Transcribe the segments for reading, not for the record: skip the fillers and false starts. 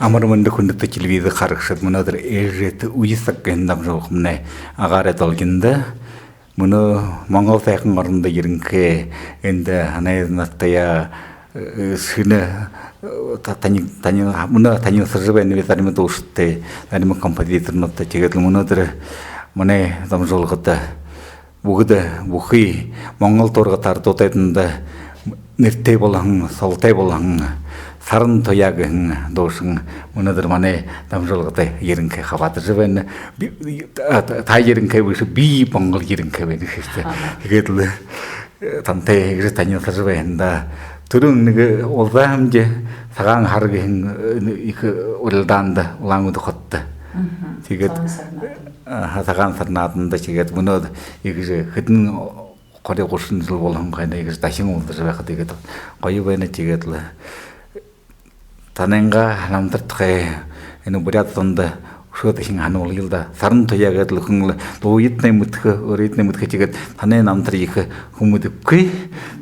Амарманда хүндэт телевизор харагшад мөнөдөр ээжэт уйсак гэндам жоохмне агарет олгинда мөнө Монгол сайхан орнда ирэнхэ энд ханайнатая синэ тани мөнө тани сэрвэн витарим дууштэй аним композиторнот тэгээд мөнөдөр мөнэ замжуулгад бүгд бүхий Монгол дургатар дуудайданда нэртэй болон солтой болон сарн тоягын дуусан өнөөдөр манай дамжуулгатай ерөнхий хаваад живэн та ерөнхий биш би Монгол ерөнхий байх хэрэгтэй. Тэгээд л тантай гэж таниулж байна. Түрүүн нэг улаан хэмжээ цагаан харгийн их уралдаанд улаан хоттой. Тэгээд цагаан сарнааданд тэгээд өнөөдөр их хэдэн гоёг гуршин жил болгон гайна гэж дахин улдаж байхад тэгээд гоё байна тэгээд л таненга намтартхай энэ бурятанд өшөөд хин хануулгилда сарн тоягаад л хүн дууйдны мэдхэ өрийдний мэдхэ тэгээд таны намтар их хүмүүдэггүй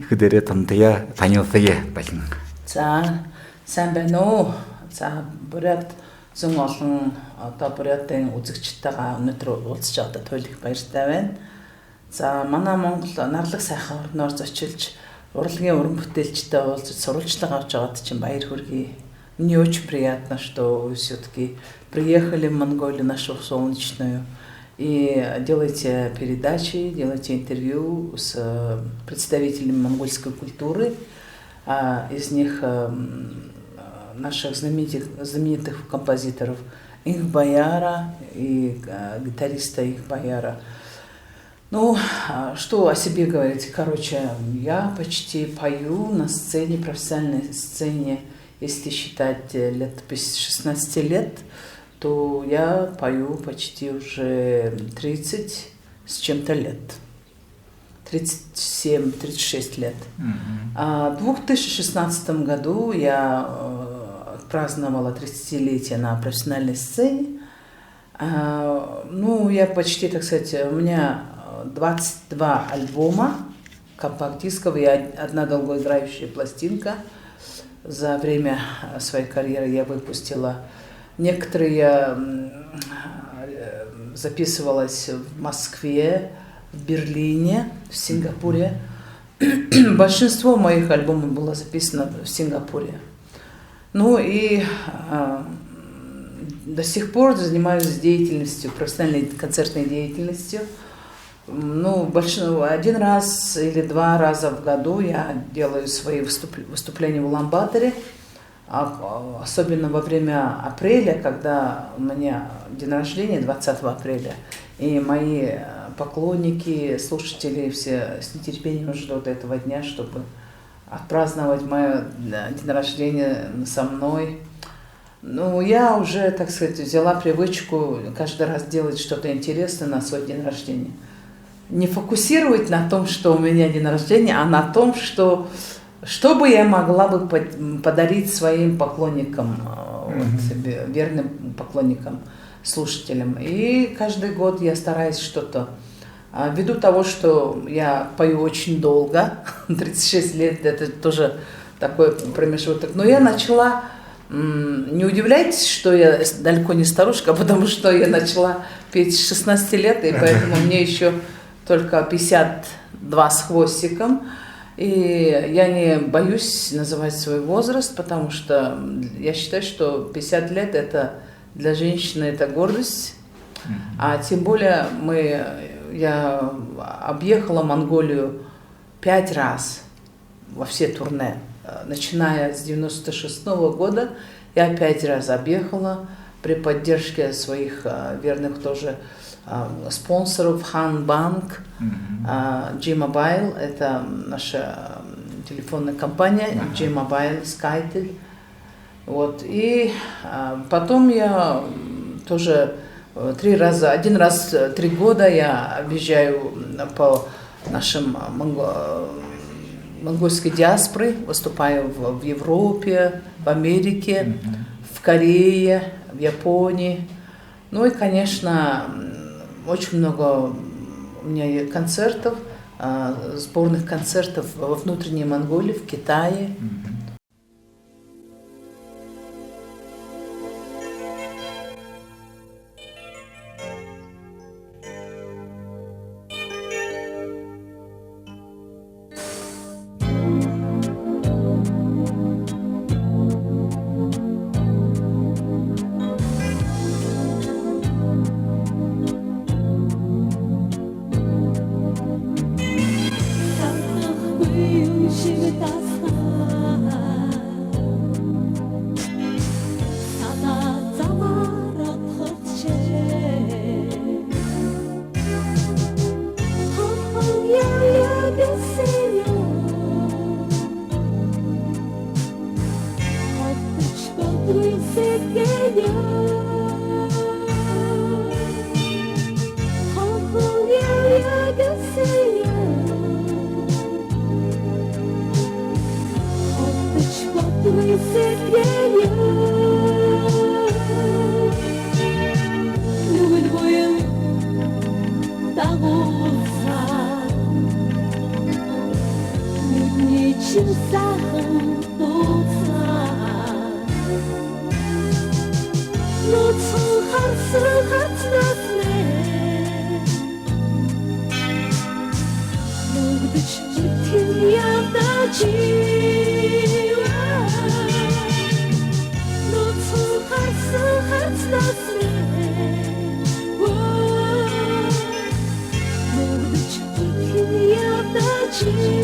их дээрээ тантая таниусая байна. За сайн байна уу? За бурят зэн олон одоо бурятын үзэгчтэйгээ өнөөдөр уулзч байгаадаа туйлах баяртай байна. За манай Монгол нарлаг сайхан орноор зочилж урлагийн уран бүтээлчтэй уулзаж сурвалжлага авч байгаад чинь баяр хүргэе. Мне очень приятно, что вы все-таки приехали в Монголию, нашу солнечную, и делаете передачи, делаете интервью с представителями монгольской культуры. Из них наших знаменитых композиторов Ихбаяра и гитариста Ихбаяра. Ну, что о себе говорить? Короче, я почти пою на сцене, профессиональной сцене. Если считать лет 16 лет, то я пою почти уже 30 с чем-то лет. 37-36 лет. В 2016 году я праздновала 30-летие на профессиональной сцене. Ну, я почти, так сказать, у меня 22 альбома компакт-дисков и одна долгоиграющая пластинка. За время своей карьеры я выпустила. Некоторые я записывалась в Москве, в Берлине, в Сингапуре. Большинство моих альбомов было записано в Сингапуре. Ну и до сих пор занимаюсь деятельностью, профессиональной концертной деятельностью. Ну, один раз или два раза в году я делаю свои выступления в Улан-Баторе, особенно во время апреля, когда у меня день рождения, 20 апреля, и мои поклонники, слушатели все с нетерпением ждут этого дня, чтобы отпраздновать мое день рождения со мной. Ну, я уже, так сказать, взяла привычку каждый раз делать что-то интересное на свой день рождения. Не фокусировать на том, что у меня день рождения, а на том, что бы я могла бы подарить своим поклонникам, верным поклонникам, слушателям. И каждый год я стараюсь что-то. Ввиду того, что я пою очень долго, 36 лет, это тоже такой промежуток, но я начала, не удивляйтесь, что я далеко не старушка, потому что я начала петь с 16 лет, и поэтому мне еще только 52 с хвостиком, и я не боюсь называть свой возраст, потому что я считаю, что 50 лет это для женщины это гордость, а тем более я объехала Монголию 5 раз во все турне, начиная с 96 года, я 5 раз объехала при поддержке своих верных тоже спонсоров Ханбанк, G-Mobile, это наша телефонная компания, G-Mobile, Skytel. Вот. И потом я тоже 3 раза, один раз 3 года я объезжаю по нашим монгольской диаспоре, выступаю в Европе, в Америке, в Корее, в Японии. Ну и, конечно, очень много у меня концертов, сборных концертов во внутренней Монголии, в Китае. 뻗은 새끼냐 허허야 야가세야 헛듯이 뻗은 새끼냐 누군 보여 따고사 눈이 침사한 독사 노츠 한스 하트나스네 모두 지키야 다지와 노츠 한스 하트나스네 모두 지키야 다지와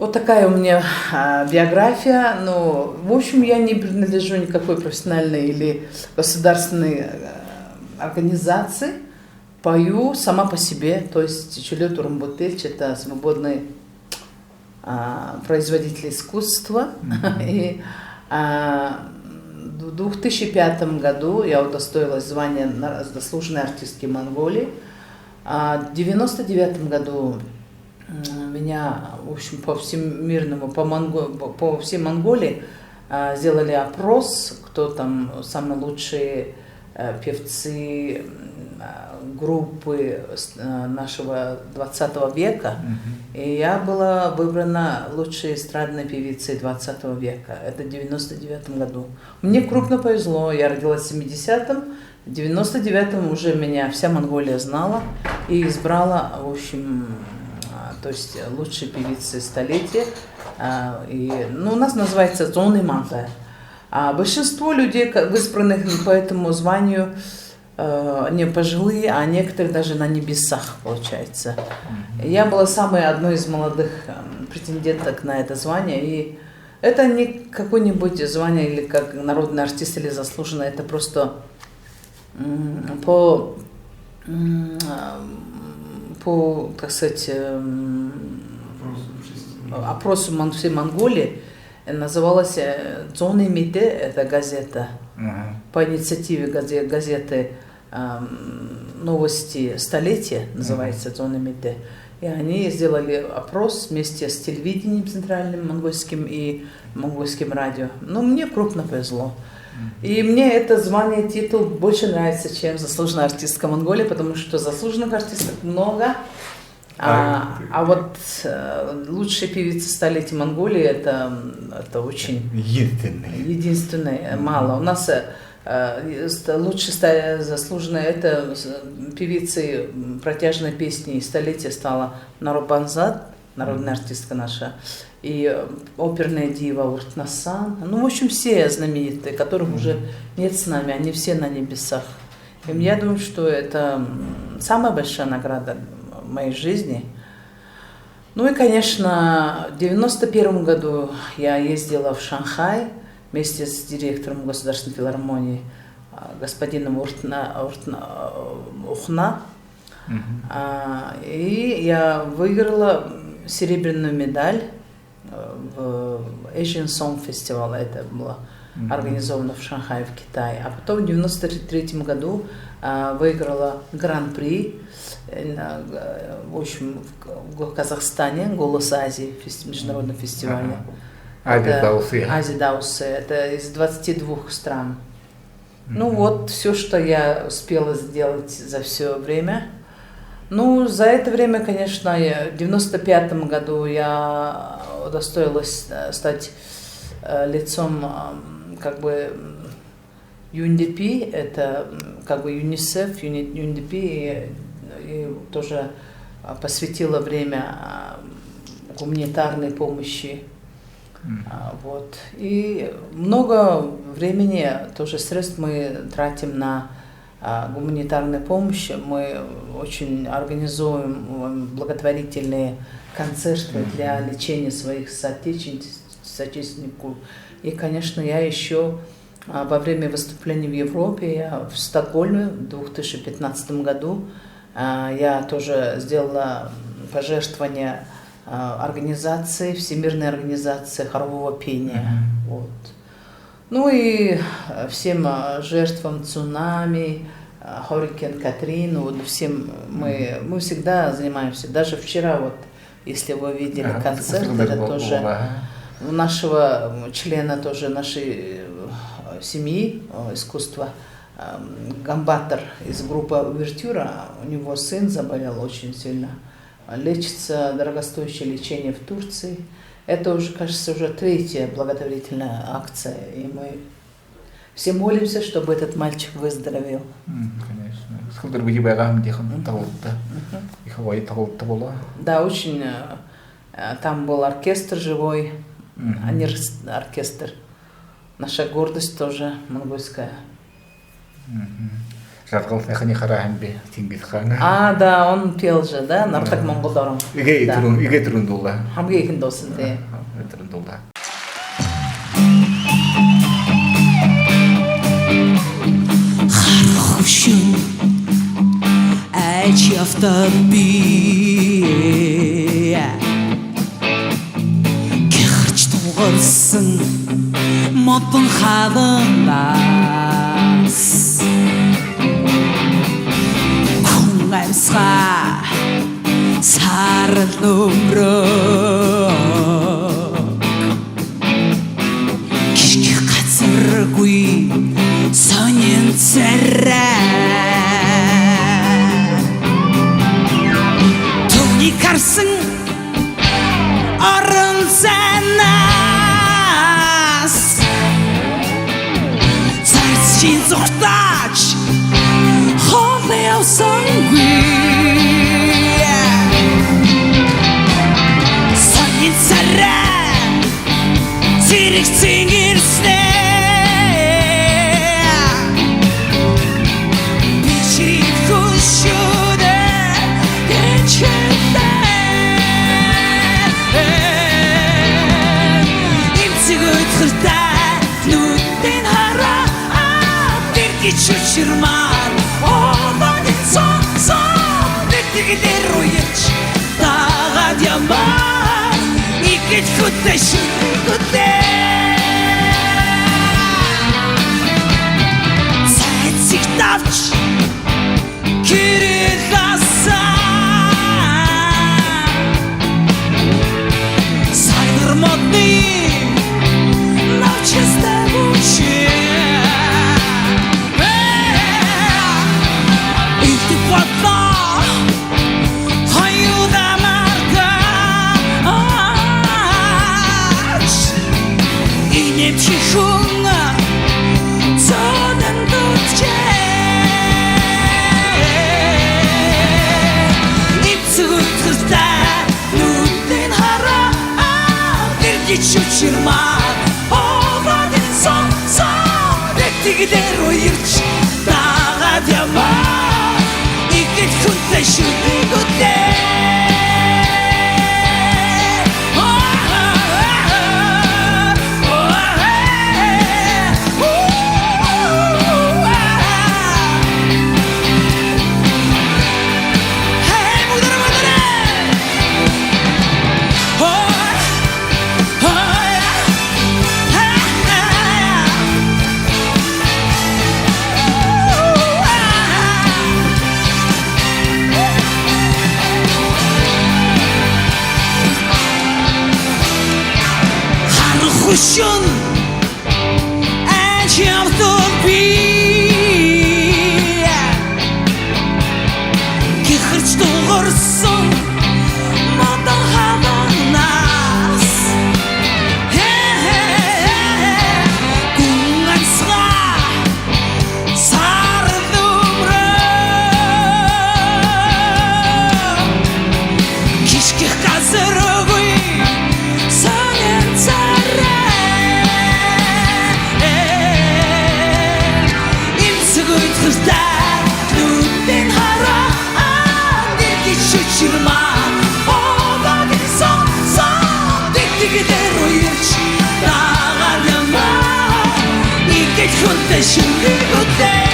Вот такая у меня биография. Но, в общем, я не принадлежу никакой профессиональной или государственной организации. Пою сама по себе. То есть Чулет Урумбутельч — это свободный производитель искусства. И в 2005 году я удостоилась звания заслуженной артистки Монголии. В 1999 году меня, в общем, по всемирному, по всей Монголии сделали опрос, кто там самые лучшие певцы группы нашего 20 века. И я была выбрана лучшей эстрадной певицей 20 века. Это в 1999 году. Мне крупно повезло. Я родилась в 70-м. В 99-м уже меня вся Монголия знала и избрала, в общем, то есть лучшей певицы столетия. У нас называется «Зоны Манга». А большинство людей, избранных по этому званию, они пожилые, а некоторые даже на небесах, получается. Я была самой одной из молодых претенденток на это звание. И это не какое-нибудь звание или как народный артист или заслуженный, это просто по так сказать, опросу всей Монголии, Называлась «Зоны Мите», это газета. Ага. По инициативе газеты «Новости столетия», называется «Зоны Мите». И они сделали опрос вместе с телевидением центральным монгольским и монгольским радио. Ну, мне крупно повезло. И мне это звание, титул больше нравится, чем заслуженная артистка Монголии, потому что заслуженных артисток много. А вот лучшая певица столетия Монголии это очень единственное, мало. У нас лучшая заслуженная это певицей протяжной песни столетия стала Нарубанзад, народная артистка наша, и оперная дива Уртнасан. Ну, в общем, все знаменитые, которых уже нет с нами, они все на небесах. И я думаю, что это самая большая награда в моей жизни. Ну и, конечно, в 1991 году я ездила в Шанхай вместе с директором Государственной филармонии господином Ухна. И я выиграла серебряную медаль в Asian Song Festival. Это было организовано в Шанхае, в Китае. А потом в 1993 году выиграла гран-при в общем, в Казахстане, «Голос Азии», международном фестивале. Азия Даусы. Это из 22 стран. Ну вот, все, что я успела сделать за все время. Ну, за это время, конечно, в 1995 году я удостоилась стать лицом как бы UNDP, это как бы ЮНИСЕФ, UNDP, и тоже посвятила время гуманитарной помощи. Вот. И много времени, тоже средств мы тратим на гуманитарную помощь. Мы очень организуем благотворительные концерты для лечения своих соотечественников. И, конечно, я еще во время выступления в Европе, я в Стокгольме в 2015 году, я тоже сделала пожертвование организации, Всемирной организации хорового пения. Вот. Ну и всем жертвам цунами, Hurricane Katrina, вот всем мы всегда занимаемся. Даже вчера, вот, если вы видели концерт, это тоже у нашего члена тоже нашей семьи искусства, гамбатор из группы «Увертюра», у него сын заболел очень сильно. Лечится дорогостоящее лечение в Турции. Это уже, кажется, уже третья благотворительная акция, и мы все молимся, чтобы этот мальчик выздоровел. Да, очень. Там был оркестр живой, оркестр. Наша гордость тоже монгольская. Да, он пел же, да, Нартак Монголдаром. Иге турындулла. Хамге хиндосын, да. Турындулла. Хархушун ачафтаби кэрч тугарсан модон хаванас Амсха сарлумро кишких газаргүй сонин царай түүний харсан орон занаас царчин зогтаач Сонгүй сонин царай зэрэг цэнгэрснэ бичиг хөшөдө ячэдэ имцэгөд хыртай нүдэн хараа тэрги чүчирмаар Дагаад ямаа Игэж хөтэй шүтгүтэй авч керек асан сайнер модный навчистай и ты подна аюуда маргач и не чихуна цодан дуче и цугутта нутин хара дэрги чучирмар овадин сон дэгтигдэр уирч дагаад яваа игэж хүнтэй шүдэгүтээ Хушун анчамтун би кихэрч дуурсан модан хаванаас гүнацга сардумра кишких газаргүй нутин хара дэрги чучирмар овадин сон дэгтигдэр уирч дагаад яваа игэж хүнтэй шүдэгүтээ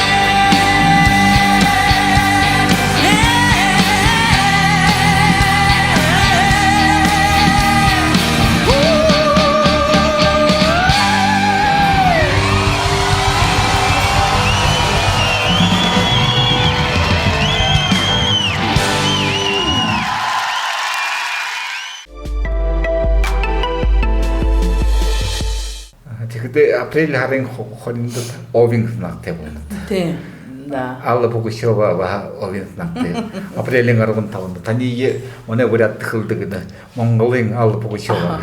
근데 апрель харин хоринд овинг нагтай байна. Тийм. Да. Алла Пугачева овинг нагтай. Апрелийн 15-нд таны өнөө бүрээд тхэлдэг Монголын Алла Пугачева.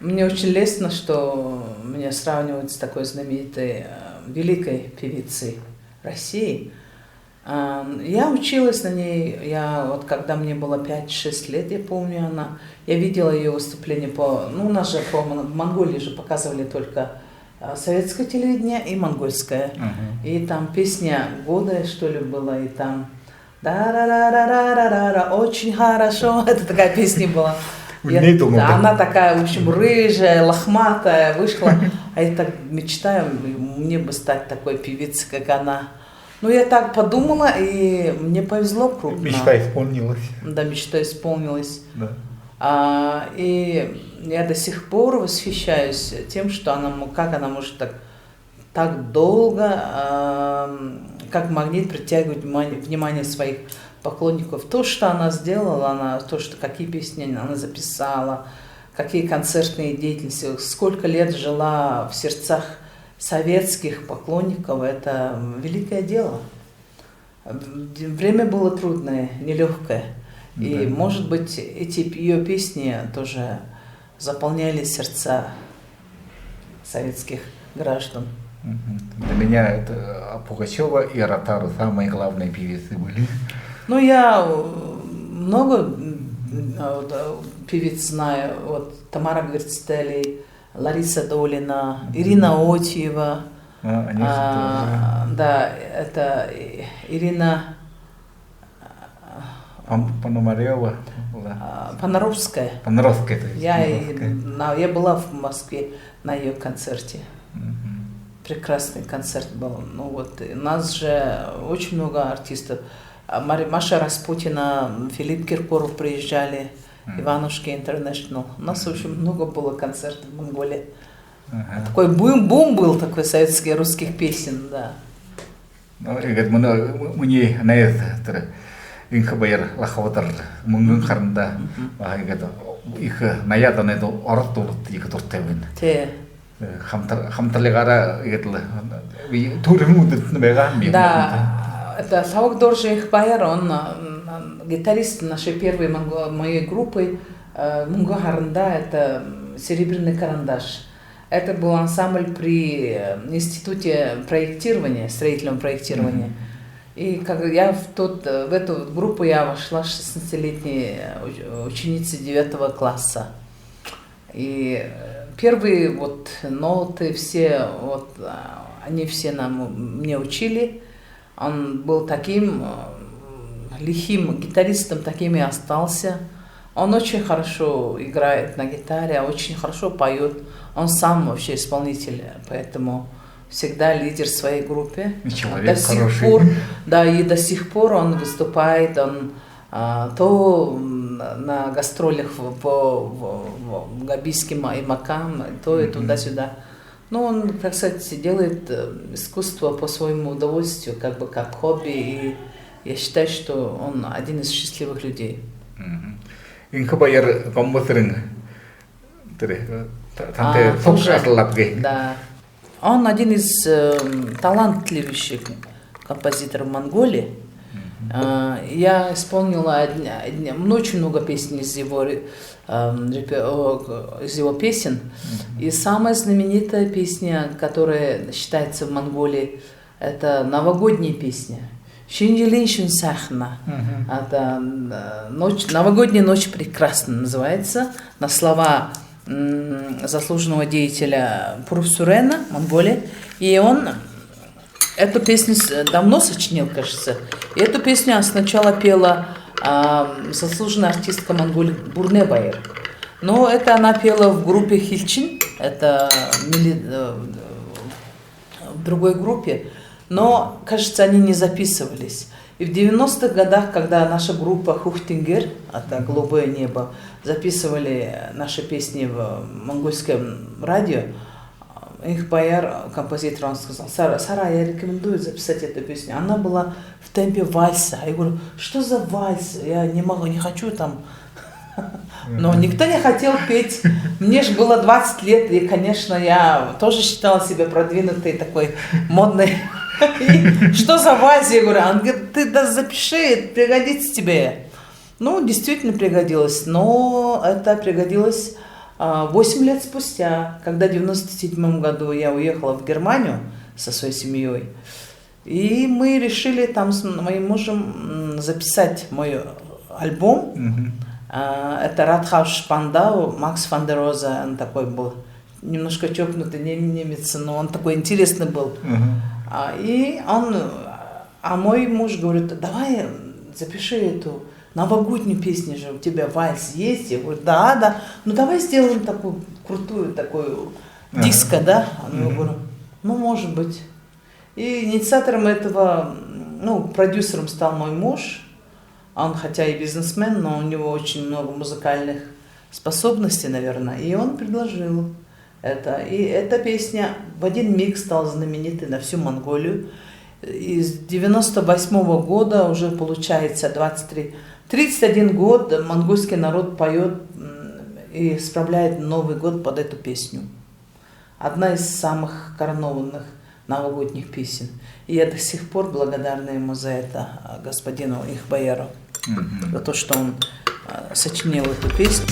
Мне очень лестно, что меня сравнивают с такой знаменитой великой певицей России. Я училась на ней, вот когда мне было 5-6 лет, я помню, я видела ее выступление у нас же в Монголии же показывали только советское телевидение и монгольское. И там песня года, что ли, была, и там да-ра-ра-ра-ра-ра-ра, очень хорошо, это такая песня была. Да, она такая, в общем, рыжая, лохматая, вышла, а я так мечтаю, мне бы стать такой певицей, как она. Ну, я так подумала, и мне повезло крупно. Мечта исполнилась. Да, мечта исполнилась. Да. И я до сих пор восхищаюсь тем, что как она может так долго, как магнит, притягивать внимание своих поклонников. То, что она сделала, какие песни она записала, какие концертные деятельности, сколько лет жила в сердцах советских поклонников, это великое дело. Время было трудное, нелегкое. И, может быть, эти ее песни тоже заполняли сердца советских граждан. Для меня это Пугачева и Ротару самые главные певицы были. Ну, я много певиц знаю. Вот Тамара Гвердстелли, Лариса Долина, Ирина Отьева. Да, это Ирина Пономарева. Понаровская. Понаровская. Я была в Москве на ее концерте. Прекрасный концерт был. Ну вот, у нас же очень много артистов. Маша Распутина, Филипп Киркоров приезжали, Иванушки Интернешнл. У нас очень много было концертов в Монголии. Такой бум был, такой советский, русских песен, да. Егет муни наяз төр инх байр лахаватар мунгун харында егет их наядан это оротулут их туртевин. Те. Хамталегара егет турмудут беган. Да, это Савок Доржи их байр, он гитарист нашей первой моей группы Мунго Харанда, это «Серебряный карандаш». Это был ансамбль при институте проектирования, строительного проектирования. И как я в эту группу я вошла 16-летней ученицей 9 класса. И первые вот ноты все, вот, они все мне учили. Он был таким лихим гитаристом, таким и остался. Он очень хорошо играет на гитаре, очень хорошо поет. Он сам вообще исполнитель, поэтому всегда лидер в своей группе. Человек до сих хороший. пор, да, и до сих пор он выступает, он то на гастролях по Габийским и Макам, то и туда-сюда. Но он, так сказать, делает искусство по своему удовольствию, как бы как хобби, и я считаю, что он один из счастливых людей. Инх байр композиторин танте фокус-атлапге. Да. Он один из талантливейших композиторов Монголии. Я исполнила очень много песен из его песен. И самая знаменитая песня, которая считается в Монголии, это новогодняя песня. Шинджелиншин Сахна. Это новогодняя ночь прекрасно называется. На слова заслуженного деятеля Пурусурена, Монголии. И он эту песню давно сочинил, кажется. И эту песню сначала пела заслуженная артистка Монголии Бурне Байыр. Но это она пела в группе Хильчин, это в другой группе. Но, кажется, они не записывались. И в 90-х годах, когда наша группа Хухтингер, это «Голубое небо», записывали наши песни в монгольском радио, их бояр, композитор, он сказал: Сара, я рекомендую записать эту песню. Она была в темпе вальса. Я говорю: что за вальс? Я не могу, не хочу там. Но никто не хотел петь. Мне же было 20 лет, и, конечно, я тоже считала себя продвинутой, такой модной. И что за вальс? Я говорю: он говорит: ты да запиши, пригодится тебе. Ну, действительно пригодилось, но это пригодилось 8 лет спустя, когда в 1997 году я уехала в Германию со своей семьей. И мы решили там с моим мужем записать мой альбом. Это Радхаус Шпандау, Макс ван дер Роза, он такой был, немножко чокнутый немец, но он такой интересный был. И мой муж говорит: давай запиши эту новогоднюю песню же, у тебя вальс есть? Я говорю: да, ну давай сделаем такую крутую, такую диско, да? Я говорю: ну, может быть. И инициатором этого, продюсером стал мой муж. Он хотя и бизнесмен, но у него очень много музыкальных способностей, наверное. И он предложил это. И эта песня в один миг стала знаменитой на всю Монголию. И с 98 года уже получается 31 год монгольский народ поет и справляет Новый год под эту песню. Одна из самых коронованных новогодних песен. И я до сих пор благодарна ему за это, господину Ихбаяру, за то, что он сочинил эту песню.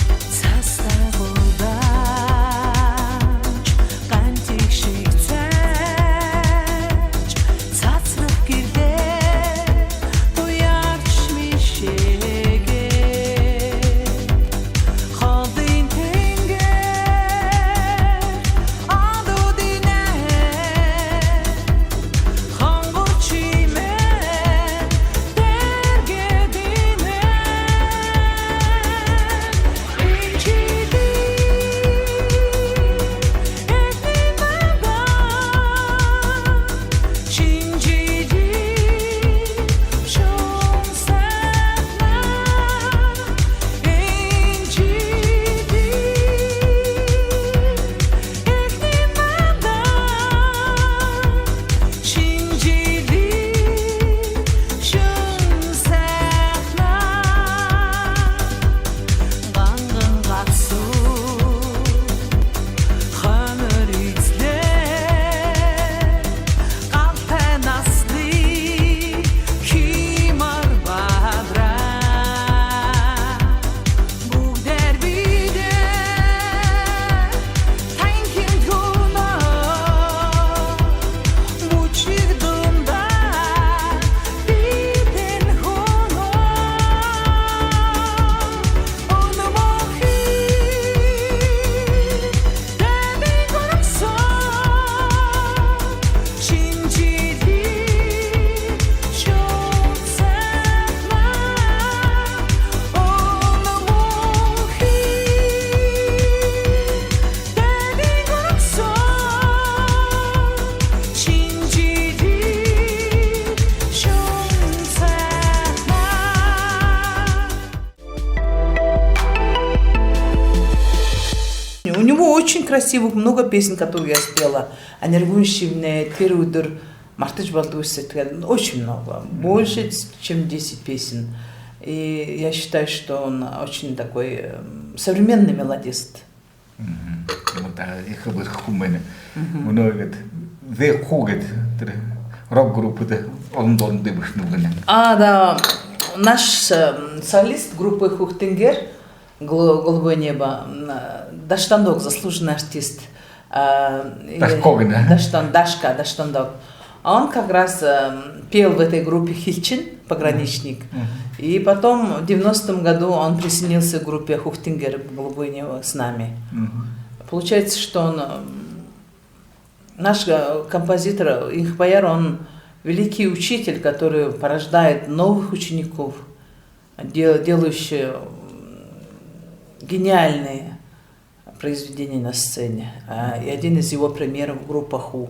очень красивых, много песен, которые я спела. Анергующие, Тирудер, Мартыч Балдуйс, очень много, больше, чем 10 песен. И я считаю, что он очень такой современный мелодист. Их бы хумene. Много век хугет рок-группы он дебушнугане. Да, наш солист группы Хухтингер «Голубое небо», Даштандок, заслуженный артист. Даштандок. Он как раз пел в этой группе Хильчин, пограничник. И потом в 90-м году он присоединился к группе Хухтингер «Голубое небо» с нами. Получается, что он, наш композитор Инхбаяр, он великий учитель, который порождает новых учеников, делающие гениальные произведения на сцене. И один из его примеров — группа Ху.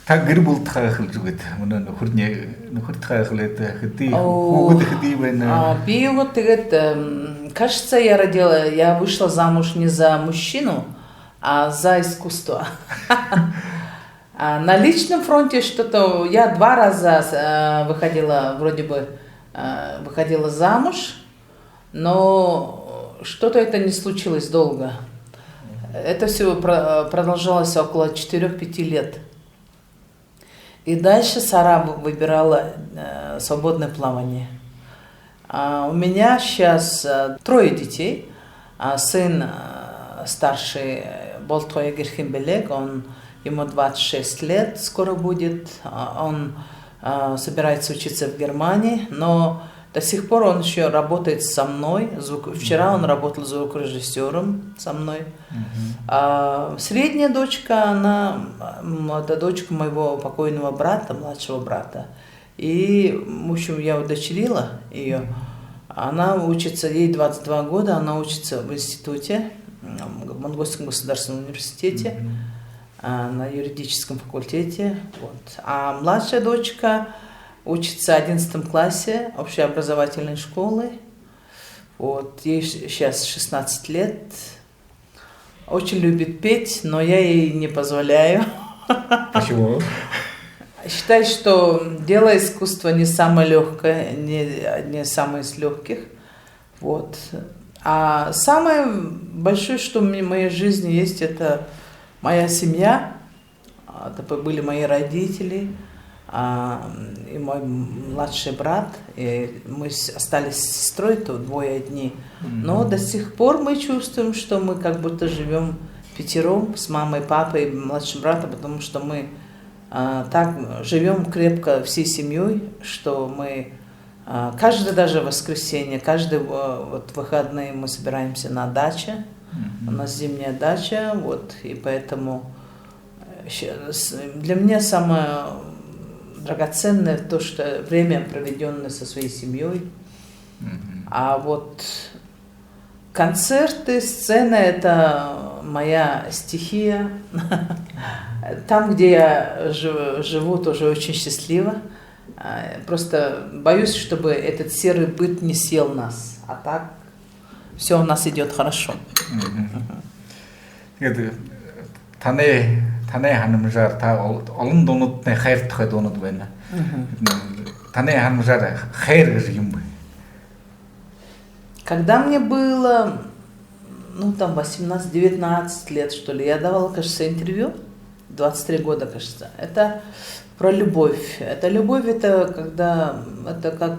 Та гэр бүл тахал зүгэд мөн нөхөр тахалэд хэдий хүүхэд хэдий байна. Би вот кажется, я вышла замуж не за мужчину, а за искусство. На личном фронте что-то я 2 раза выходила замуж, но что-то это не случилось долго. Это все продолжалось около 4-5 лет. И дальше Сара выбирала свободное плавание. У меня сейчас 3 детей. Сын старший Болтоя Герхимбелек, ему 26 лет скоро будет. Он собирается учиться в Германии, но до сих пор он еще работает со мной. Вчера он работал звукорежиссером со мной. Средняя дочка, это дочка моего покойного брата, младшего брата. И, в общем, я удочерила ее. Она учится, ей 22 года, она учится в институте, в Монгольском государственном университете, на юридическом факультете. Вот. А младшая дочка учится в 11 классе общеобразовательной школы. Вот. Ей сейчас 16 лет. Очень любит петь, но я ей не позволяю. Почему? Считаю, что дело искусства не самое легкое, не самое из легких. Вот. А самое большое, что в моей жизни есть, это моя семья. Это были мои родители и мой младший брат. И мы остались с сестрой, то 2 одни. Но до сих пор мы чувствуем, что мы как будто живем 5 с мамой, папой и младшим братом, потому что мы так живем крепко всей семьей, что мы каждое даже воскресенье, каждый выходные мы собираемся на даче. У нас зимняя дача, вот, и поэтому для меня самое драгоценное то, что время, проведенное со своей семьей. А вот концерты, сцена — это моя стихия. Там, где я живу, тоже очень счастливо. Просто боюсь, чтобы этот серый быт не съел нас. А так все у нас идет хорошо. Таны ханымжаар та олон дуунуудны хайртай дуунууд байна. Таны ханымжаар хайр гэж юм бэ? Когда мне было, 18-19 лет, что ли, я давала, кажется, интервью, 23 года, кажется. Это про любовь. Это когда, это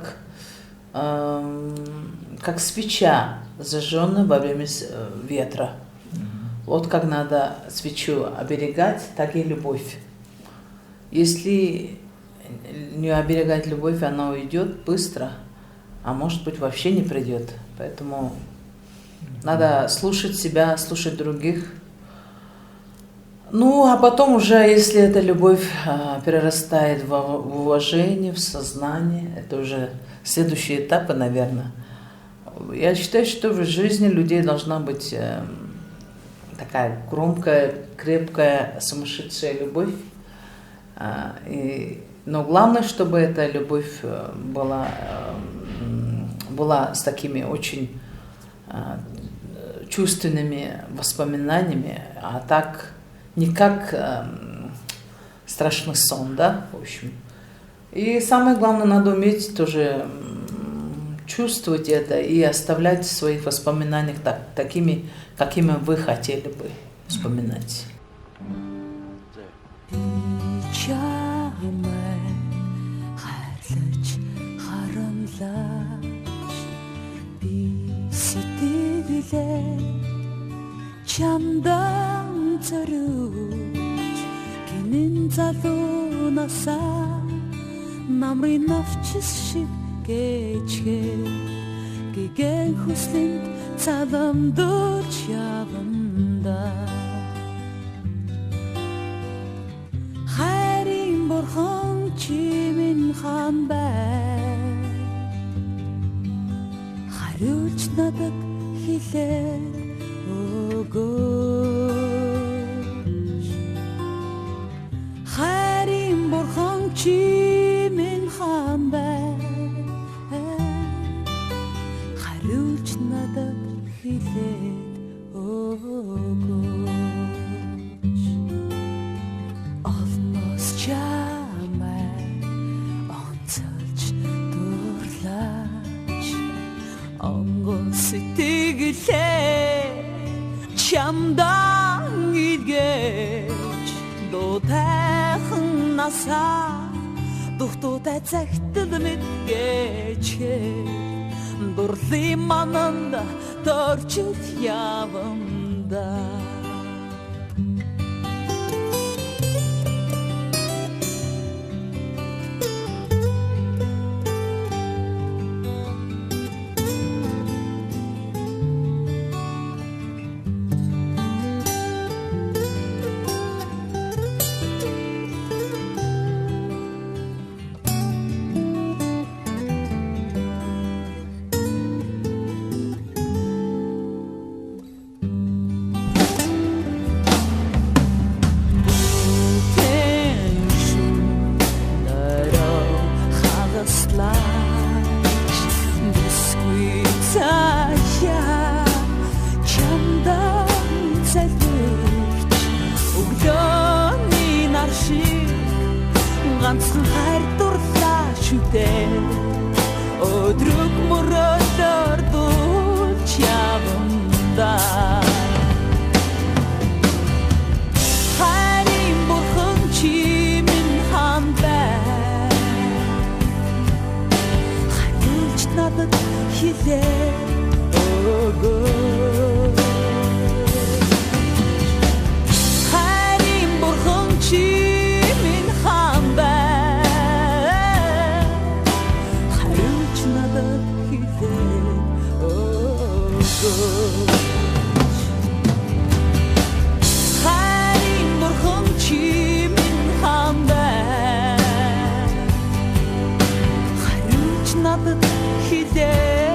как свеча, зажженная во время ветра. Вот как надо свечу оберегать, так и любовь. Если не оберегать любовь, она уйдет быстро, а может быть вообще не придет. Поэтому надо слушать себя, слушать других. А потом уже, если эта любовь перерастает в уважение, в сознание, это уже следующие этапы, наверное. Я считаю, что в жизни людей должна быть такая громкая, крепкая, сумасшедшая любовь. Но главное, чтобы эта любовь была с такими очень чувственными воспоминаниями, а так не как страшный сон, да, в общем. И самое главное, надо уметь тоже чувствовать это и оставлять в своих воспоминаниях такими, какими вы хотели бы вспоминать. Чамдан царюч гинэн залуунасаа намрын навчис шиг гэгэн хүслэнд цаламдуулж яванда хайрын бурхан чимэн хаан бай хариулж надад хэлээ Gosh, Hari чамдан илгээж дутайхан насаа духтутай цагтд мэдгээж дурлын мананда торчит яванда ганцхан хайр дурлаа шүтээ өдрөг мөрөдөр дуулж яванда хайрын бурхан чи минь хаан бай хариулж надад хэлээ өгөө хайрын бурхан чи хайрын бурхан чи минь хаан бай хариулж надад хэлээ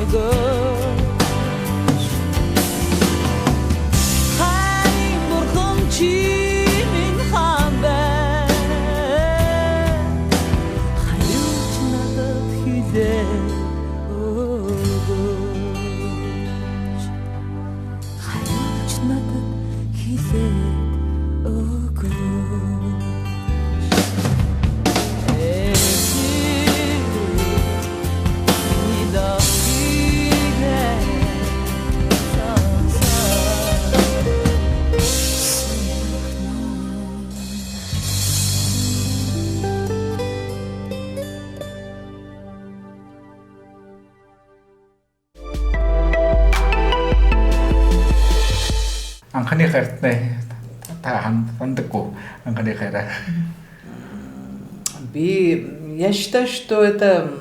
өгөөч хайрын бурхан чи минь хаан бай хариулж надад хэлээ Анхны хайртай та ханддаггүй анхны хайраа. Я считаю, что это...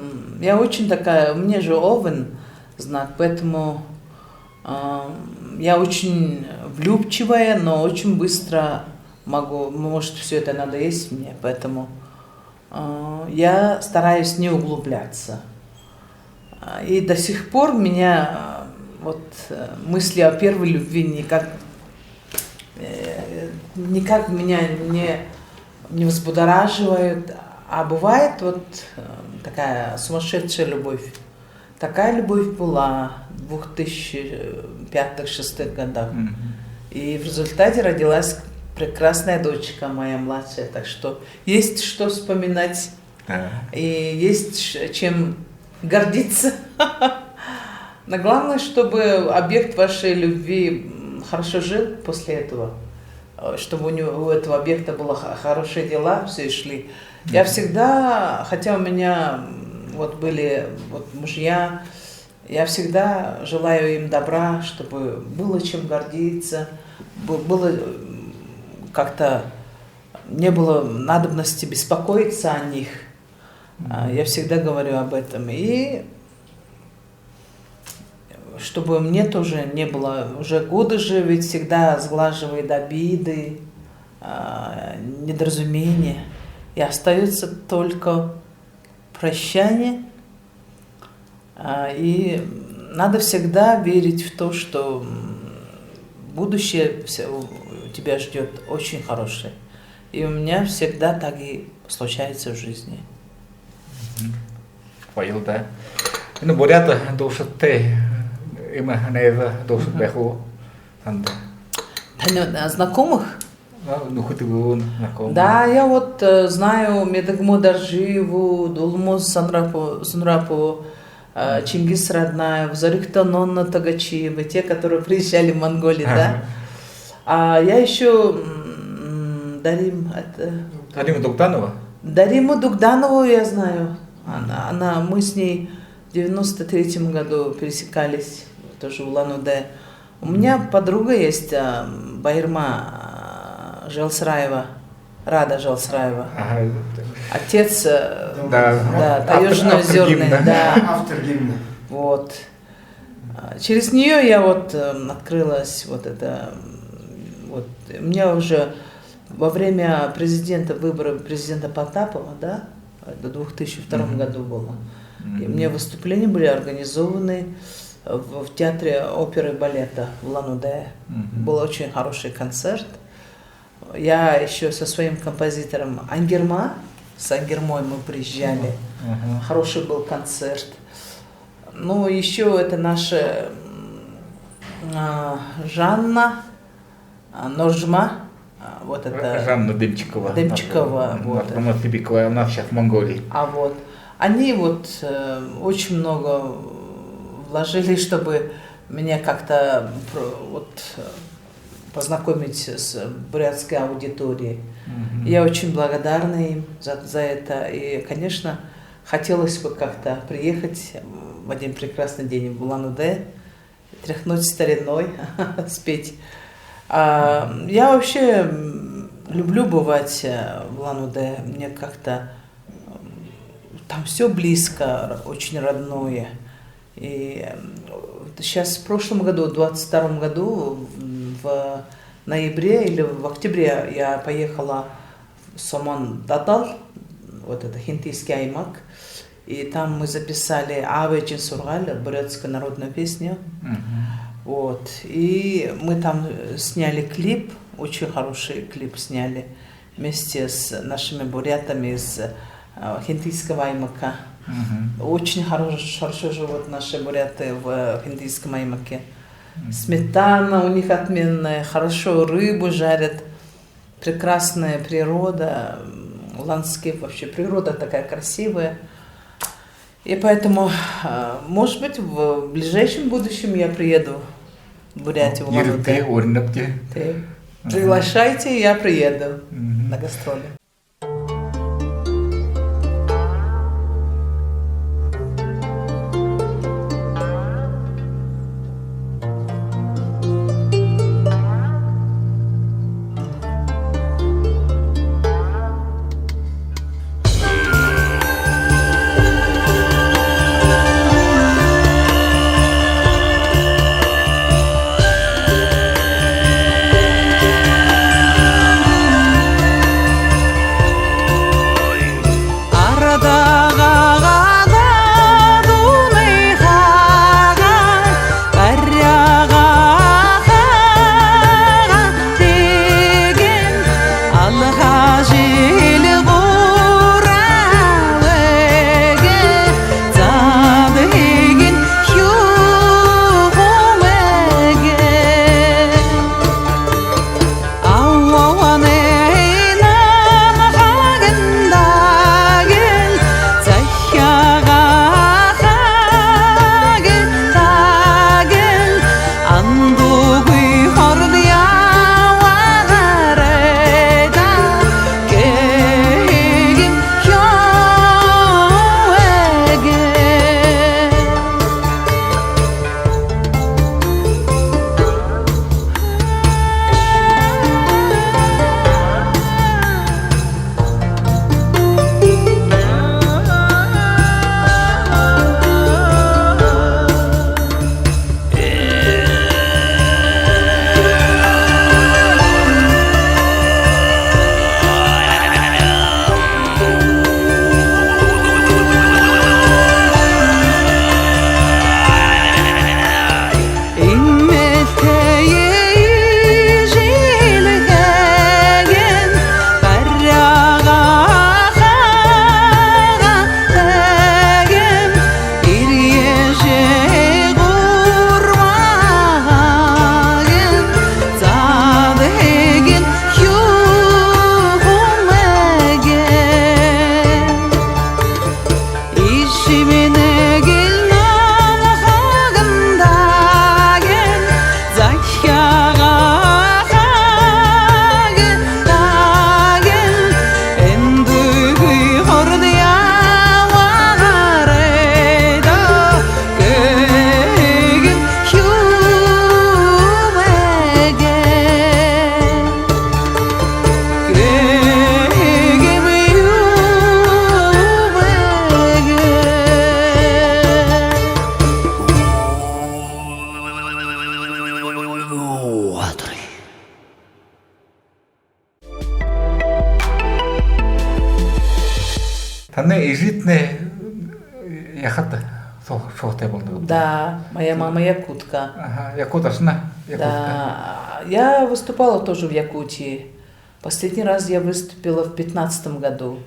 Я очень такая... У меня же Овен знак, поэтому я очень влюбчивая, но очень быстро могу... Может, все это надоесть мне, поэтому я стараюсь не углубляться. И до сих пор меня вот мысли о первой любви никак меня не взбудораживают. А бывает вот такая сумасшедшая любовь. Такая любовь была в 2005-2006 годах. И в результате родилась прекрасная дочка моя младшая. Так что есть что вспоминать. И есть чем гордиться. Но главное, чтобы объект вашей любви хорошо жил после этого. Чтобы у этого объекта было хорошие дела, все шли. Я всегда, хотя у меня вот были мужья, я всегда желаю им добра, чтобы было чем гордиться, было как-то не было надобности беспокоиться о них. Я всегда говорю об этом. И чтобы мне тоже не было, уже годы же ведь всегда сглаживает обиды, недоразумения. И остается только прощание. И надо всегда верить в то, что будущее у тебя ждет очень хорошее. И у меня всегда так и случается в жизни. Понял, да. Ну, бурята душатте, има нева душат беху, анда. Знакомых? Да, я вот знаю Медагмо Даржиеву, Дулмуз Сунрапу, Чингис Роднаев, Зарюхта Нонна Тагачиева, те, которые приезжали в Монголию, да. А я еще Дарима Дугданова? Дариму Дугданову я знаю. Мы с ней в 93-м году пересекались, тоже в Улан-Удэ. У меня подруга есть, Байырма Жалсыраева, Рада Жалсыраева. Отец, таежно-озерный, да. Автор гимна. Вот. Через нее я вот открылась вот это. Вот. У меня уже во время выборов президента Потапова, да, до 2002 году было. И у меня выступления были организованы в театре оперы и балета в Улан-Удэ. Был очень хороший концерт. Я еще со своим композитором Ангерма, с Ангермой мы приезжали. Хороший был концерт. Ну, еще это наша Жанна Ножма. Вот это Жанна Дымчикова. Вот. Мармат-Лебекова, она сейчас в Монголии. А вот они вот очень много вложили, чтобы меня как-то вот познакомить с бурятской аудиторией. Я очень благодарна им за это. И, конечно, хотелось бы как-то приехать в один прекрасный день в Улан-Удэ, тряхнуть стариной, спеть. Я вообще люблю бывать в Улан-Удэ. Мне как-то там все близко, очень родное. И сейчас в прошлом году, в 22 году, в ноябре или в октябре я поехала в Сомон-Датал, вот это хинтийский аймак, и там мы записали Аве Чинсургаль, бурятскую народную песню. Вот. И мы там сняли клип, очень хороший клип сняли, вместе с нашими бурятами из хинтийского аймака. Очень хорошо живут наши буряты в хинтийском аймаке. Сметана у них отменная, хорошо рыбу жарят, прекрасная природа, ландскейп вообще, природа такая красивая. И поэтому, может быть, в ближайшем будущем я приеду в Бурятию, в Улан-Удэ. Приглашайте, я приеду на гастроли. Хана ижитне яхата шоте болды. Да, моя мама якутка. Ага, якуташна. Да, я выступала тоже в Якутии. Последний раз я выступила в 18 году.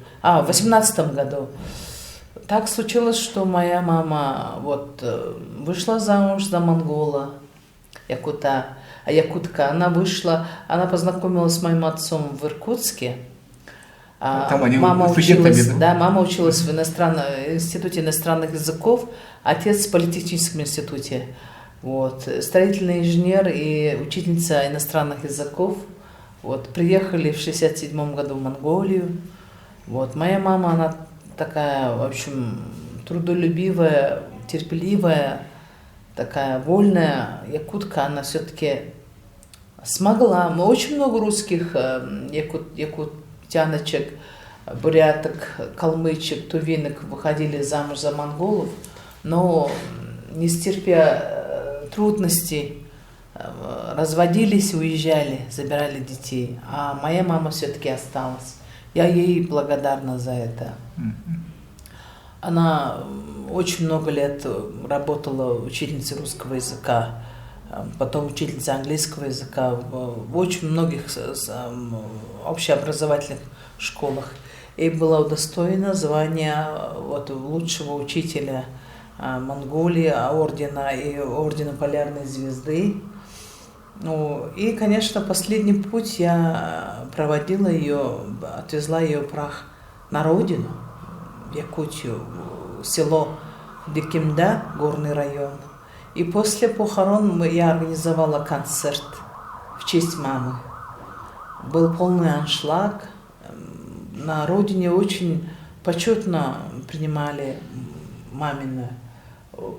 Так случилось, что моя мама вышла замуж за монгола, якутка. Она познакомилась с моим отцом в Иркутске. Там они мама студентами, училась, да? мама училась в институте иностранных языков, отец в политехническом институте. Строительный инженер и учительница иностранных языков. Приехали в 1967 году в Монголию. Моя мама, она такая, в общем, трудолюбивая, терпеливая, такая вольная якутка. Она все-таки смогла. Мы очень много русских якутяночек, буряток, калмычек, тувинок выходили замуж за монголов, но не стерпя трудностей, разводились, уезжали, забирали детей. А моя мама все-таки осталась. Я ей благодарна за это. Она очень много лет работала учительницей русского языка, потом учительницей английского языка в очень многих общеобразовательных школах. И была удостоена звания лучшего учителя Монголии, ордена и ордена Полярной звезды. И, конечно, последний путь я проводила ее, отвезла ее прах на родину, в Якутию, в село Дикимда, горный район. И после похорон я организовала концерт в честь мамы. Был полный аншлаг. На родине очень почетно принимали мамины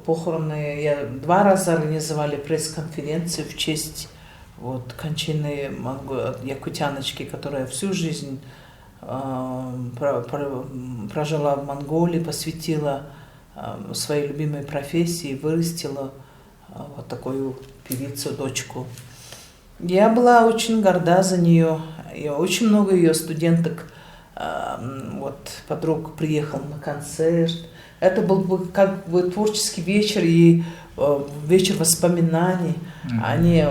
похороны. Я 2 раза организовали пресс-конференцию в честь кончины якутяночки, которая всю жизнь прожила в Монголии, посвятила своей любимой профессии, вырастила такую певицу, дочку. Я была очень горда за нее. И очень много ее студенток, подруг приехал на концерт. Это был как бы творческий вечер и вечер воспоминаний. Они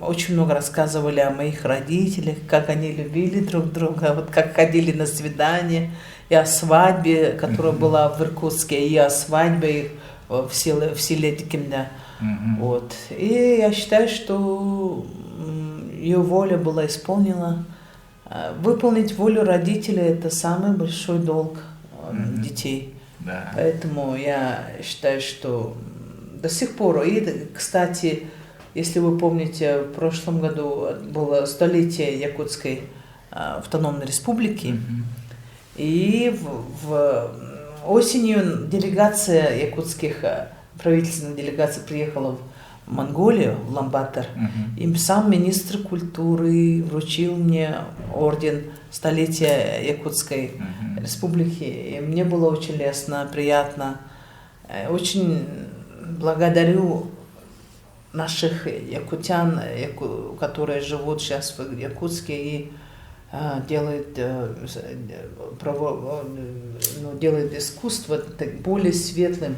очень много рассказывали о моих родителях, как они любили друг друга, как ходили на свидания, и о свадьбе, которая была в Иркутске, и о свадьбе их в селе Дикимда. И я считаю, что ее воля была исполнена. Выполнить волю родителей – это самый большой долг детей. Да. Поэтому я считаю, что до сих пор, и, кстати, если вы помните, в прошлом году было 100-летие Якутской автономной республики, и осенью делегация якутских, правительственная делегация приехала в Монголию, в Ламбатор, и сам министр культуры вручил мне орден 100-летия Якутской республики. И мне было очень лестно, приятно. Очень благодарю наших якутян, которые живут сейчас в Якутске и делают искусство более светлым.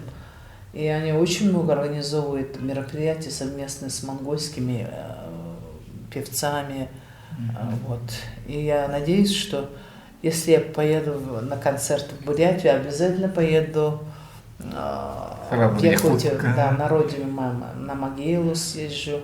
И они очень много организовывают мероприятий совместно с монгольскими певцами. И я надеюсь, что если я поеду на концерт в Бурятию, обязательно поеду в Якутию, на родину мамы, на могилу съезжу.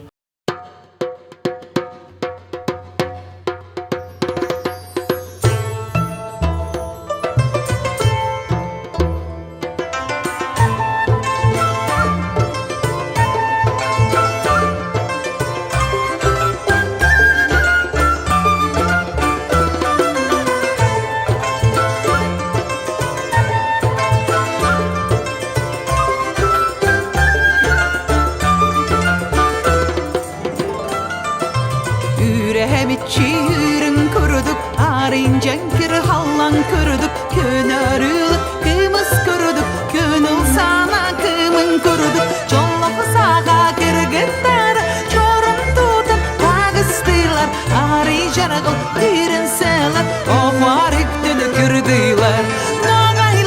Çiğrin kuruduk, arın cenkir hallan kuruduk, könarılık kımız kuruduk, könül sana kımın kuruduk, çollafı sağa kırgıtlar, çorum tutup tağıstılar, arı jaragıl dirin seler, ofarik dönü kürdüler, nağay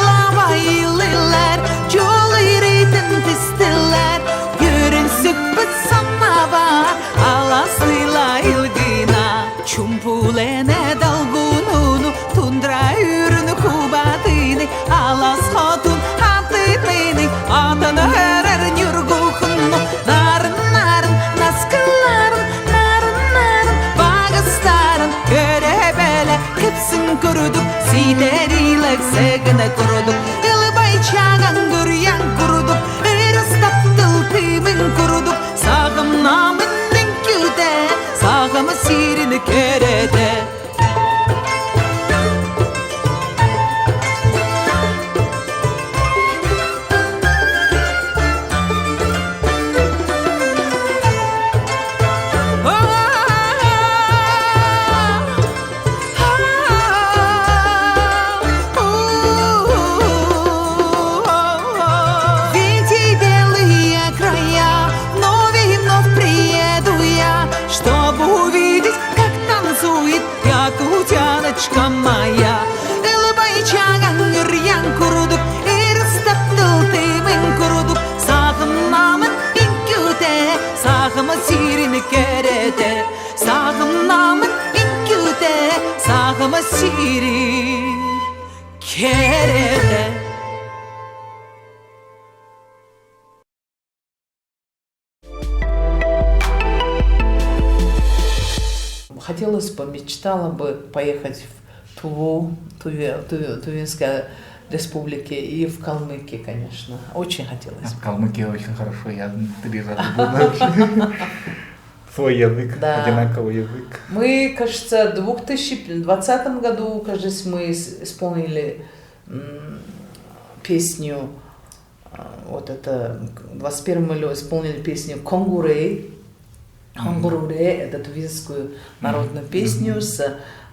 şirin kerede. Моя, ылбайчаган үрян курдук, ирстаптыл тыймын курдук, сағымнамын инкюте, сағымы сирин керете, сағымнамын инкюте, сағымы сирин керете. Хотелось бы, мечтала бы поехать в Тувинской республике и в Калмыкии, конечно. Очень хотелось. В Калмыкии очень хорошо, я 3 раза был вообще. Свой язык, Да. одинаковый язык. Мы, кажется, в 2020 году, кажется, мы исполнили песню, вот это, в 2021 мы исполнили песню «Конгурей». «Конгуруре» — это тувинскую народную песню с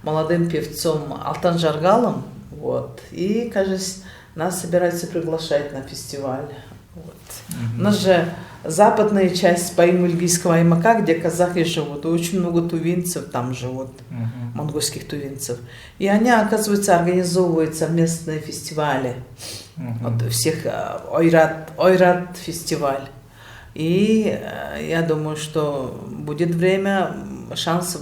молодым певцом Алтан Жаргалом. Вот. И, кажется, нас собираются приглашать на фестиваль. Вот. У нас же западная часть Паим-Ильгийского Аймака, где казахи живут, и очень много тувинцев там живут, монгольских тувинцев. И они, оказывается, организовывают совместные фестивали. Вот, всех Ойрат фестиваль. И я думаю, что будет время, шанс,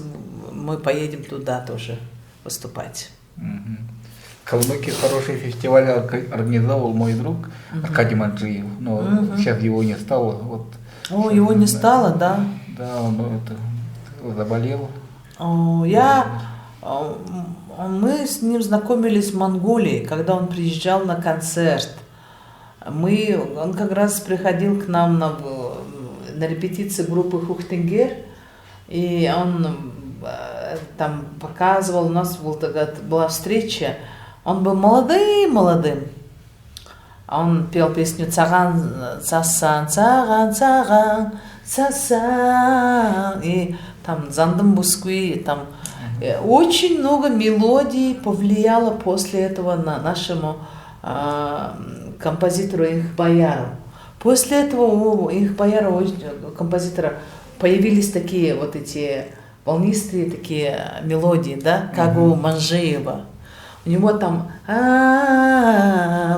мы поедем туда тоже выступать. В Калмыкии хороший фестиваль организовал мой друг Аркадий Манджиев, но сейчас его не стало. Вот. О, его не стало, да? Да, он заболел. Мы с ним знакомились в Монголии, когда он приезжал на концерт. Он как раз приходил к нам на репетиции группы Хухтенгер, и он там показывал, у нас была встреча, он был молодым, а он пел песню «Цаган, цасан, цаган, цаган, цасан», и там «Зандым Бускуи», там очень много мелодий повлияло после этого на нашему композитору Ихбаяру. После этого у Ихбаяра, композитора, появились такие вот эти волнистые такие мелодии, да, как у Манжеева. У него там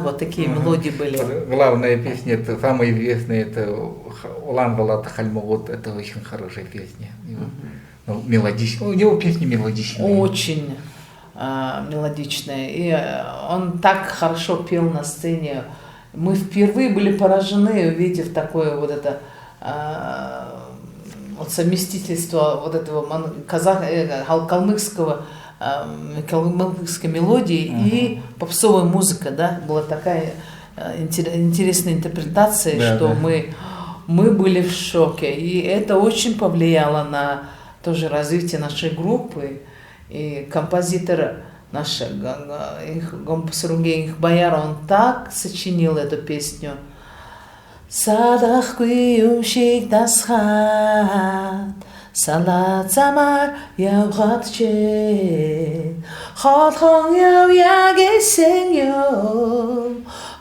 вот такие мелодии были. Главная песня, это самая известная, это Улан Валат Хальмовод, это очень хорошая песня. Мелодичная. У него песни мелодичные. Очень мелодичная. И он так хорошо пел на сцене. Мы впервые были поражены, увидев такое вот это вот совместительство вот этого калмыцкой мелодии и попсовой музыка, да, была такая интересная интерпретация, что мы были в шоке, и это очень повлияло на тоже развитие нашей группы. И композитор наш Гомпасурунге Ихбаяр, он так сочинил эту песню. Садах куюшик дасхат, салат самар явгатче, хатхан яв ягесеньем,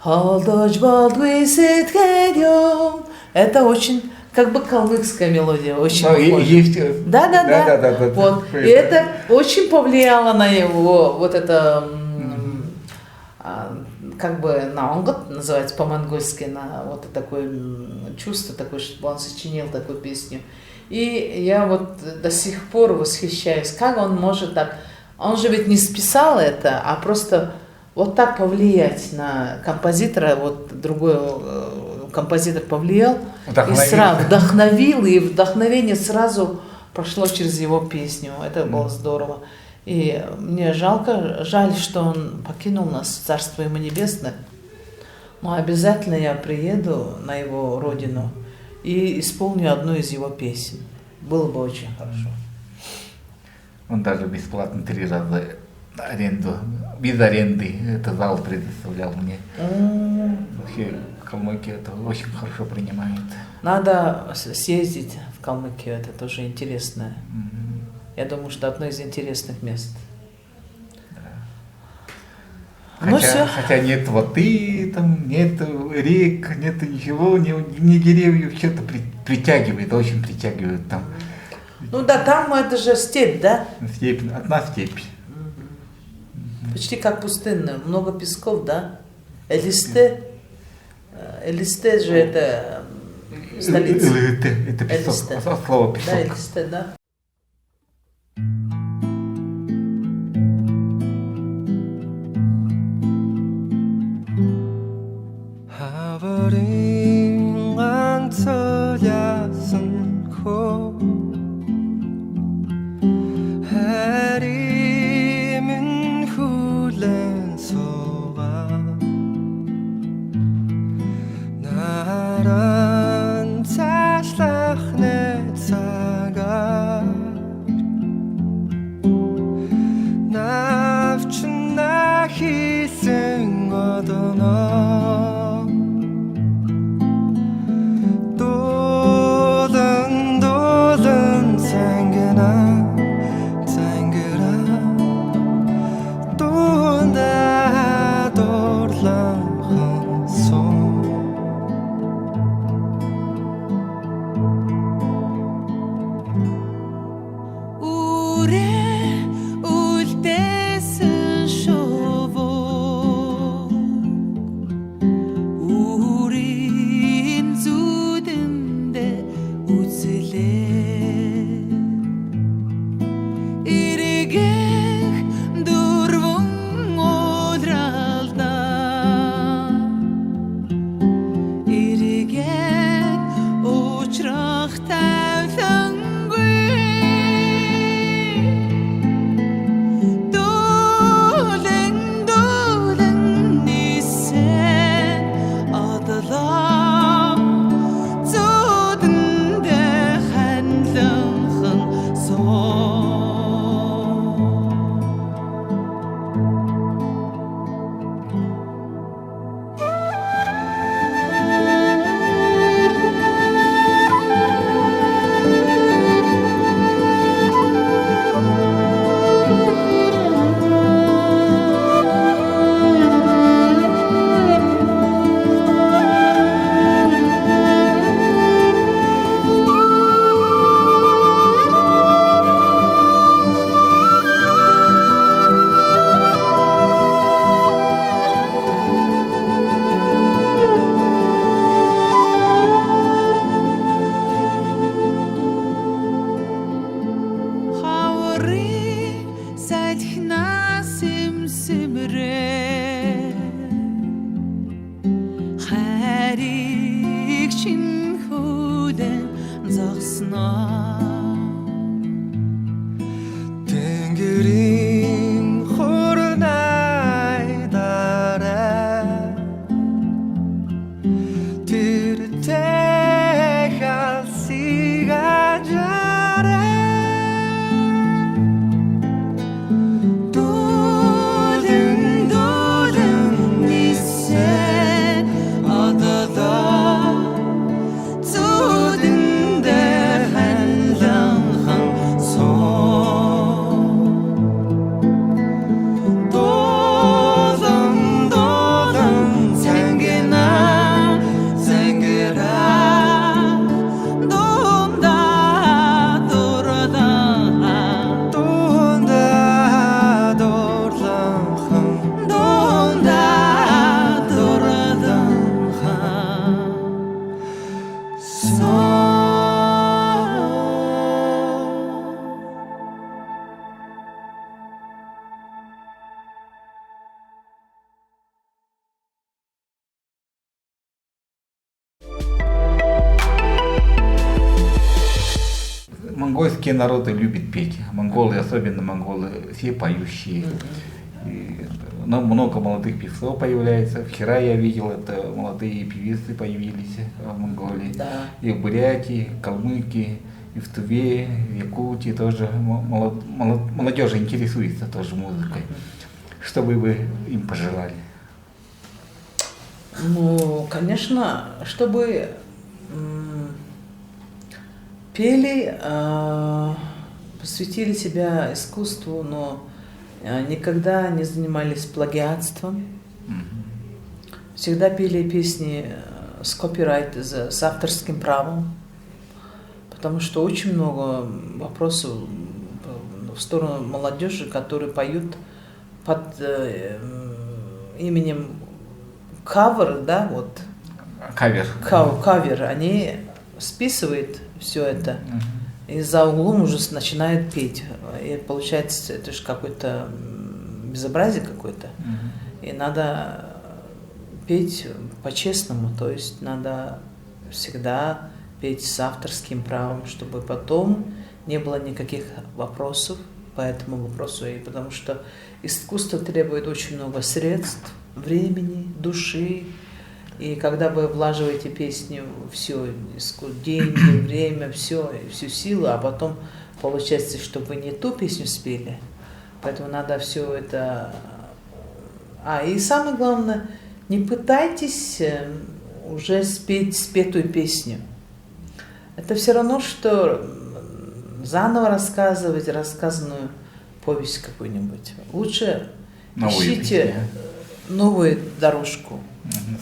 халдоч балдвисеткедем. Это очень как бы калмыцкая мелодия, очень похожа. Да. Вот. И это очень повлияло на его вот это как бы на онгот называется по-монгольски, на вот такое чувство такое, чтобы он сочинил такую песню. И я вот до сих пор восхищаюсь, как он может так, он же ведь не списал это, а просто вот так повлиять на композитора, вот другой композитор повлиял, и сразу вдохновил, и вдохновение сразу прошло через его песню. Это было здорово. И мне жаль, что он покинул нас, царство ему небесное. Но обязательно я приеду на его родину и исполню одну из его песен. Было бы очень хорошо. Он даже бесплатно 3 раза аренду, без аренды этот зал предоставлял мне. Вообще Калмыкия это очень хорошо принимает. Надо съездить в Калмыкию, это тоже интересно. Я думаю, что одно из интересных мест. Хотя нет воды, там нет рек, нет ничего, ни деревьев, что-то притягивает, очень притягивает там. Ну да, там это же степь, да? Степь, одна степь. Почти как пустынная, много песков, да? Элисте же это столица. Это песок, слово песок. Да, Элисте, да. Havering ansöjasen ko Här i min hulen sova Naran taslachnet sagar Navchna hisin odona Монгольские народы любят петь. Монголы, особенно монголы, все поющие. И, много молодых певцов появляется. Вчера я видел, это молодые певицы появились в Монголии. Да. И в Бурятии, Калмыкии, и в Туве, в Якутии тоже молодежь интересуется тоже музыкой. Что бы вы им пожелали? Ну, конечно, чтобы пели, посвятили себя искусству, но никогда не занимались плагиатством. Всегда пели песни с копирайт, с авторским правом, потому что очень много вопросов в сторону молодежи, которые поют под именем кавер, да, вот. Кавер. Кавер, они списывают все это и за углом уже начинают петь. И получается, это же какое-то безобразие какое-то. И надо петь по-честному, то есть надо всегда петь с авторским правом, чтобы потом не было никаких вопросов по этому вопросу, и потому что искусство требует очень много средств, времени, души, и когда вы влаживаете песню, все, деньги, время, все, всю силу, а потом получается, что вы не ту песню спели, поэтому надо все это... и самое главное, не пытайтесь уже спеть спетую песню. Это все равно, что заново рассказывать рассказанную повесть какую-нибудь. Лучше ищите новую дорожку.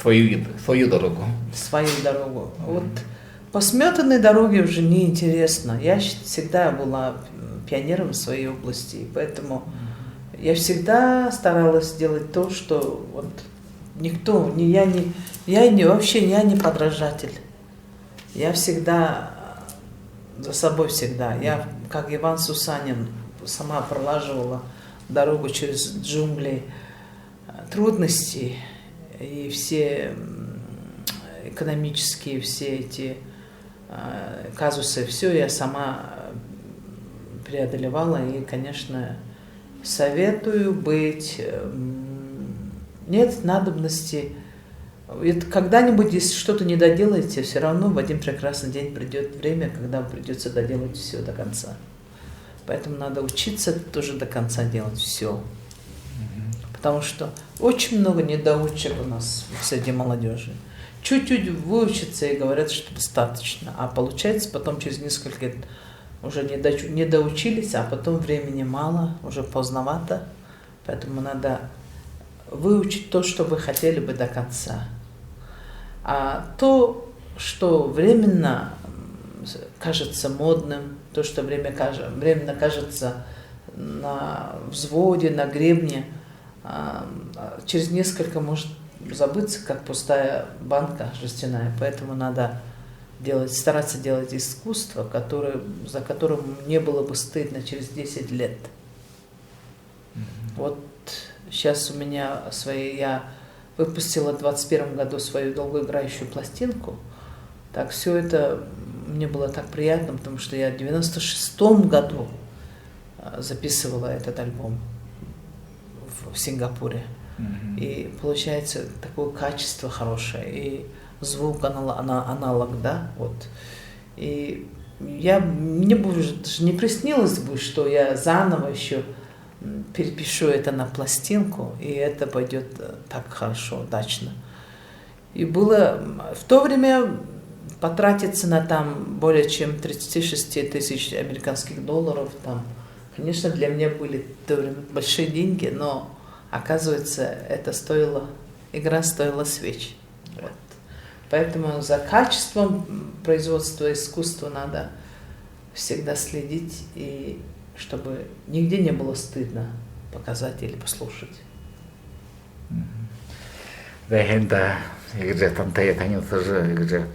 Свою дорогу. Свою дорогу. Вот по сметанной дороге уже неинтересно. Я всегда была пионером в своей области, и поэтому я всегда старалась делать то, что вот никто, вообще я не подражатель. Я всегда за собой всегда. Я, как Иван Сусанин, сама пролаживала дорогу через джунгли трудностей и все экономические, все эти казусы, все я сама преодолевала. И, конечно, советую быть... Нет надобности. Когда-нибудь, если что-то не доделаете, все равно в один прекрасный день придет время, когда придется доделать все до конца. Поэтому надо учиться тоже до конца делать все. Потому что очень много недоучек у нас среди молодежи. Чуть-чуть выучатся и говорят, что достаточно. А получается, потом через несколько лет уже не доучились, а потом времени мало, уже поздновато. Поэтому надо выучить то, что вы хотели бы до конца. А то, что временно кажется модным, то, что временно кажется на взводе, на гребне, через несколько может забыться, как пустая банка жестяная. Поэтому надо стараться делать искусство, за которым не было бы стыдно через 10 лет. Вот сейчас у меня я выпустила в 2021 году свою долгоиграющую пластинку. Так все это мне было так приятно, потому что я в 96-м году записывала этот альбом в Сингапуре. И получается такое качество хорошее, и звук аналог, да, вот. И мне бы даже не приснилось бы, что я заново еще перепишу это на пластинку, и это пойдет так хорошо, удачно. И было в то время потратиться на там более чем 36 тысяч американских долларов, там, конечно, для меня были в то время большие деньги, но оказывается, игра стоила свеч. Вот. Поэтому за качеством производства искусства надо всегда следить, и чтобы нигде не было стыдно показать или послушать. Вехенда, игже тантая танюса же, игже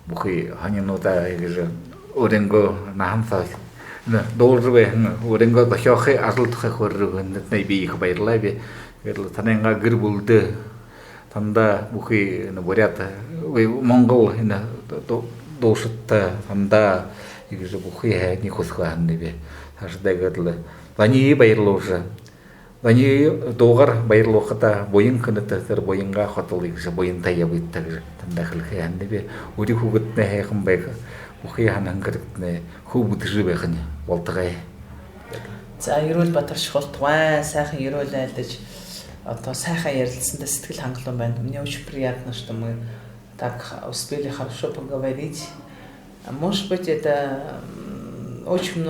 бухи ханинута, игже уренго нахамса. Должны уренго дохохе азлтхе хоррыгын нетнайби их байрлаби, верл таненга гырбулды, танда бухи бурята, монгол ина дошытта, танда игже бухи не хусханнеби. Аждагырлы. Вани байрлоожа. Вани доғар байрлоқыта бойын кынытыр бойынға хотылы игже бойын тая быттыр тандахыл хәннебе. Ури хугытны хайхым байга. ухи ханан гэртнэ хүү бүдэржээ байх нь болдгоо. За ерөөл батарч болтугай сайхан ерөөл айлдаж одоо сайхан ярилцсандаа сэтгэл хангалуун байна. Мне очень приятно, что мы так успели хорошо поговорить. Может быть, это очень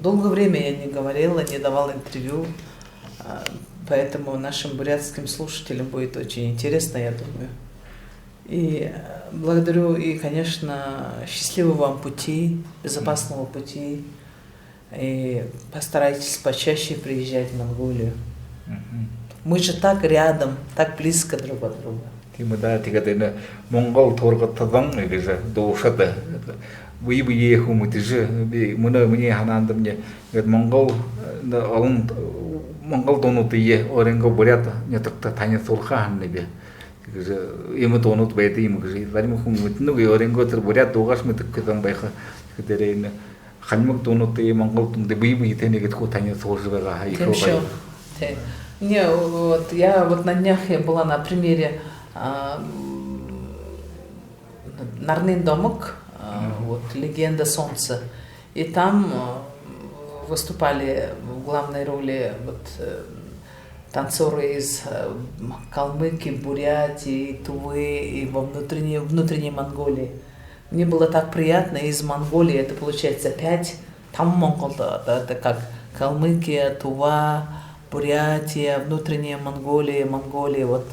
долгое время я не говорила, не давала интервью, поэтому нашим бурятским слушателям будет очень интересно, я думаю. И благодарю, и, конечно, счастливого вам пути, безопасного пути, и постарайтесь почаще приезжать в Монголию. Мы же так рядом, так близко друг от друга. Тимда тигадена Монгол торготдан гэжэ дуушад бие хүмүүдэж би мөнө миний ханаанд мне Монгол донууд ие оренго бурят нятагта танилцуулах ханны би гэжэ юм донууд байдаг юм гэж зарим хүмүүс нэг оренго тэр бурят дуугаш мэдэх гэсэн байх гэдэрээ энэ ханмаг донуудын Монгол донд бие тэнийгэд хүү танилцуулж байгаа их байгаа. Не, вот я вот на днях я была на примере Нарнин домок, вот легенда солнца, и там выступали в главной роли вот танцоры из Калмыкии, Бурятии, Тувы и во внутренней Монголии. Мне было так приятно, из Монголии это получается 5, там Монгол, это как Калмыкия, Тува, Бурятия, внутренняя Монголия, вот.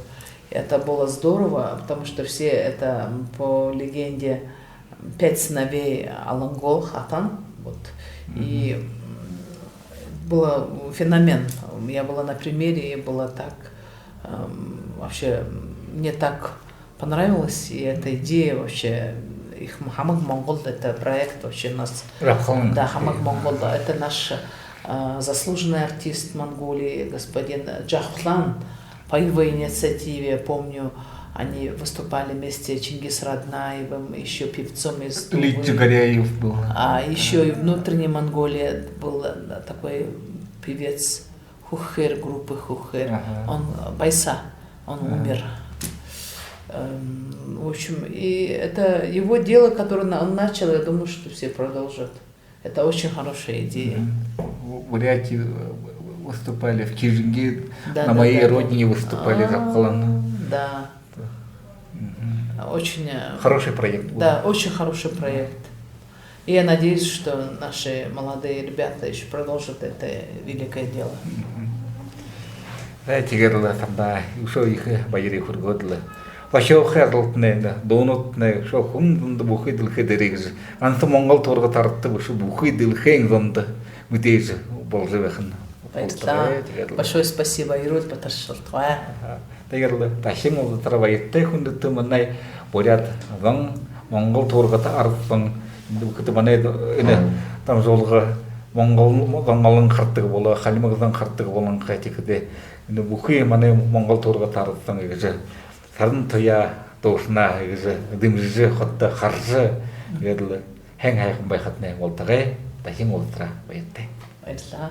Это было здорово, потому что все это по легенде 5 сыновей Алангол, Хатан, вот. И был феномен. Я была на примере, и было так, вообще, мне так понравилось, и эта идея вообще, их Хамаг Монгол, это проект вообще нас, да, Хамаг Монгол, это наш заслуженный артист Монголии, господин Джахлан, по его инициативе, помню, они выступали вместе с Чингис Раднаевым, еще певцом из Тувы. Был. А еще и в внутренней Монголии был такой певец Хухер, группы Хухер. Он Байса, он умер. В общем, и это его дело, которое он начал, я думаю, что все продолжат. Это очень хорошая идея. В Бурятии выступали, в Кижинге, на моей родине выступали за Калану. Да. Очень хороший проект был. Да, очень хороший проект. И я надеюсь, что наши молодые ребята еще продолжат это великое дело. Тигерла тогда еще их байри хургодла. Вашо харлтне донотне шо хумд бухидл хедеригз. Анты Монгол торга тартты бушу бухидл хенгзонда мутеж болжевехн. Большое спасибо, Ирод Паташалтвая. Тигерла ташимол травайте хундты манай бурят ван Монгол торгата артын күтү манай эне там жолга Монголдун кыртыгы бола, Халимагдан кыртыгы болгон кайтыкыде эне бухи манай Монгол торга тартын гэжэ сарын тоя доосна гэжэ димжэ хотто харжы гэдэл хэн хайхан байхатны болтагай ташимол тра байте. Баярлалаа.